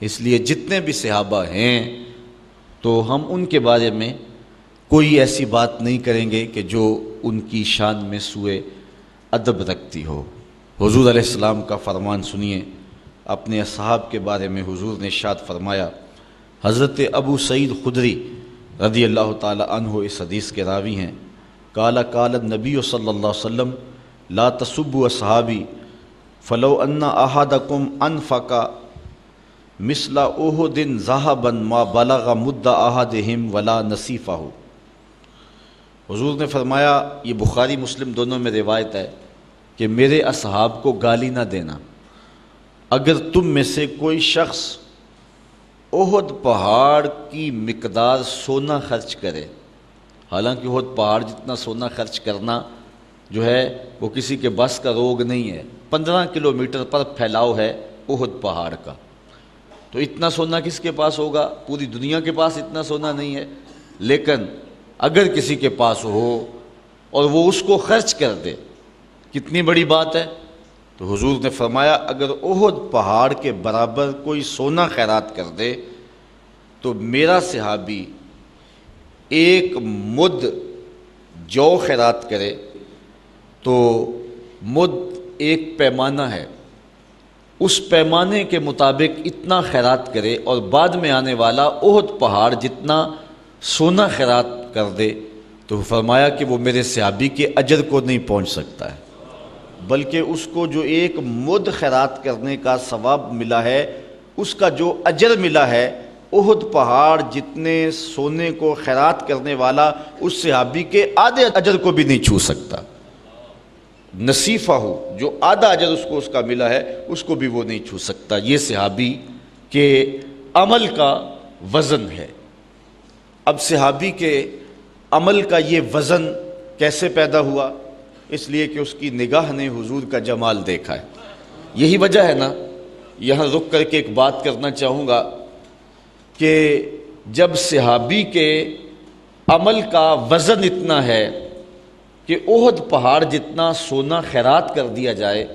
اس لیے جتنے بھی صحابہ ہیں تو ہم ان کے بارے میں کوئی ایسی بات نہیں کریں گے کہ جو ان کی شان میں سوء ادب رکھتی ہو۔ حضور علیہ السلام کا فرمان سنیے، اپنے اصحاب کے بارے میں حضور نے ارشاد فرمایا، حضرت ابو سعید خدری رضی اللہ تعالی عنہ اس حدیث کے راوی ہیں، قال النبی صلی اللہ علیہ وسلم لا تسبوا اصحابی فلو ان احدکم انفق مثل احد ذهبا ما بلغ مد احدهم ولا نصیفہ۔ حضور نے فرمایا، یہ بخاری مسلم دونوں میں روایت ہے کہ میرے اصحاب کو گالی نہ دینا۔ اگر تم میں سے کوئی شخص احد پہاڑ کی مقدار سونا خرچ کرے، حالانکہ احد پہاڑ جتنا سونا خرچ کرنا جو ہے وہ کسی کے بس کا روگ نہیں ہے، 15 کلومیٹر پر پھیلاؤ ہے احد پہاڑ کا، تو اتنا سونا کس کے پاس ہوگا؟ پوری دنیا کے پاس اتنا سونا نہیں ہے، لیکن اگر کسی کے پاس ہو اور وہ اس کو خرچ کر دے، کتنی بڑی بات ہے۔ تو حضور نے فرمایا اگر احد پہاڑ کے برابر کوئی سونا خیرات کر دے تو میرا صحابی ایک مد جو خیرات کرے، تو مد ایک پیمانہ ہے، اس پیمانے کے مطابق اتنا خیرات کرے اور بعد میں آنے والا احد پہاڑ جتنا سونا خیرات کر دے، تو فرمایا کہ وہ میرے صحابی کے اجر کو نہیں پہنچ سکتا ہے، بلکہ اس کو جو ایک مد خیرات کرنے کا ثواب ملا ہے، اس کا جو اجر ملا ہے احد پہاڑ جتنے سونے کو خیرات کرنے والا اس صحابی کے آدھے اجر کو بھی نہیں چھو سکتا۔ نصیفہ ہو، جو آدھا اجر اس کو اس کا ملا ہے اس کو بھی وہ نہیں چھو سکتا۔ یہ صحابی کے عمل کا وزن ہے۔ اب صحابی کے عمل کا یہ وزن کیسے پیدا ہوا؟ اس لیے کہ اس کی نگاہ نے حضور کا جمال دیکھا ہے۔ یہی وجہ ہے نا، یہاں رک کر کے ایک بات کرنا چاہوں گا کہ جب صحابی کے عمل کا وزن اتنا ہے کہ احد پہاڑ جتنا سونا خیرات کر دیا جائے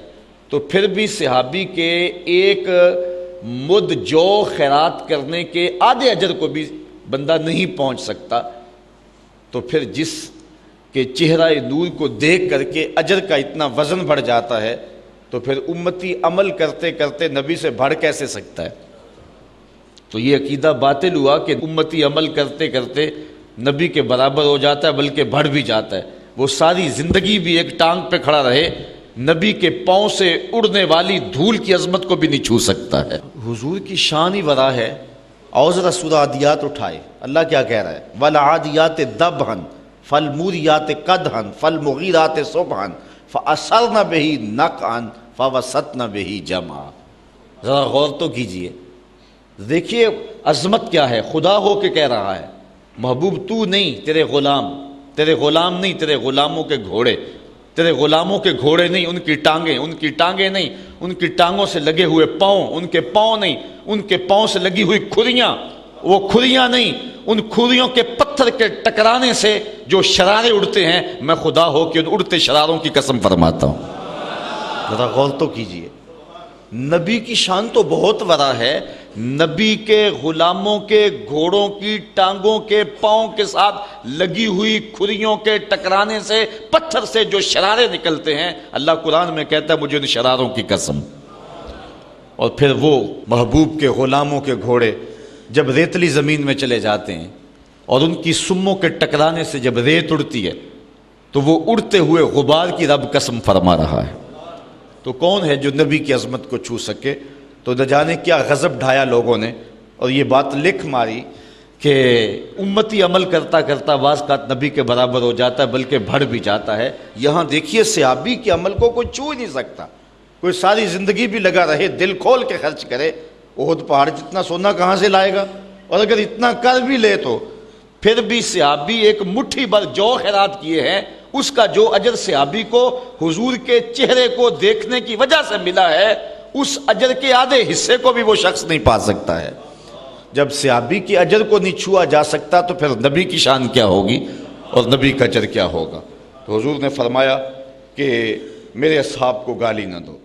تو پھر بھی صحابی کے ایک مد جو خیرات کرنے کے آدھے اجر کو بھی بندہ نہیں پہنچ سکتا، تو پھر جس کے چہرہ نور کو دیکھ کر کے اجر کا اتنا وزن بڑھ جاتا ہے تو پھر امتی عمل کرتے کرتے نبی سے بڑھ کیسے سکتا ہے؟ تو یہ عقیدہ باطل ہوا کہ امتی عمل کرتے کرتے نبی کے برابر ہو جاتا ہے، بلکہ بڑھ بھی جاتا ہے۔ وہ ساری زندگی بھی ایک ٹانگ پہ کھڑا رہے، نبی کے پاؤں سے اڑنے والی دھول کی عظمت کو بھی نہیں چھو سکتا ہے۔ حضور کی شان ہی ورا ہے۔ اور ذرا سورہ عادیات اٹھائے، اللہ کیا کہہ رہا ہے؟ وَالْعَادِيَاتِ ضَبْحًا فَالْمُورِيَاتِ قَدْحًا فَالْمُغِيرَاتِ صُبْحًا فَأَثَرْنَ بِهِ نَقْعًا فَوَسَطْنَ بِهِ جَمْعًا۔ ذرا غور تو کیجئے، دیکھیے عظمت کیا ہے۔ خدا ہو کے کہہ رہا ہے، محبوب تو نہیں، تیرے غلام، تیرے غلام نہیں، تیرے غلاموں کے گھوڑے، تیرے غلاموں کے گھوڑے نہیں، ان کی ٹانگیں، ان کی ٹانگیں نہیں، ان کی ٹانگوں سے لگے ہوئے پاؤں، ان کے پاؤں نہیں، ان کے پاؤں سے لگی ہوئی کھریاں، وہ کھریاں نہیں، ان کھریوں کے پتھر کے ٹکرانے سے جو شرارے اڑتے ہیں، میں خدا ہو کے ان اڑتے شراروں کی قسم فرماتا ہوں۔ ذرا غور تو کیجئے، نبی کی شان تو بہت ورا ہے۔ نبی کے غلاموں کے گھوڑوں کی ٹانگوں کے پاؤں کے ساتھ لگی ہوئی کھریوں کے ٹکرانے سے، پتھر سے جو شرارے نکلتے ہیں، اللہ قرآن میں کہتا ہے مجھے ان شراروں کی قسم۔ اور پھر وہ محبوب کے غلاموں کے گھوڑے جب ریتلی زمین میں چلے جاتے ہیں اور ان کی سموں کے ٹکرانے سے جب ریت اڑتی ہے تو وہ اڑتے ہوئے غبار کی رب قسم فرما رہا ہے۔ تو کون ہے جو نبی کی عظمت کو چھو سکے؟ تو نہ جانے کیا غضب ڈھایا لوگوں نے اور یہ بات لکھ ماری کہ امتی عمل کرتا کرتا بعض کا نبی کے برابر ہو جاتا ہے، بلکہ بڑھ بھی جاتا ہے۔ یہاں دیکھیے صحابی کے عمل کو کوئی چھو ہی نہیں سکتا۔ کوئی ساری زندگی بھی لگا رہے، دل کھول کے خرچ کرے، احد پہاڑ جتنا سونا کہاں سے لائے گا؟ اور اگر اتنا کر بھی لے تو پھر بھی صحابی ایک مٹھی بھر جو خیرات کیے ہیں، اس کا جو اجر صحابی کو حضور کے چہرے کو دیکھنے کی وجہ سے ملا ہے، اس اجر کے آدھے حصے کو بھی وہ شخص نہیں پا سکتا ہے۔ جب صحابی کے اجر کو نہیں چھوا جا سکتا تو پھر نبی کی شان کیا ہوگی اور نبی کا اجر کیا ہوگا؟ تو حضور نے فرمایا کہ میرے اصحاب کو گالی نہ دو۔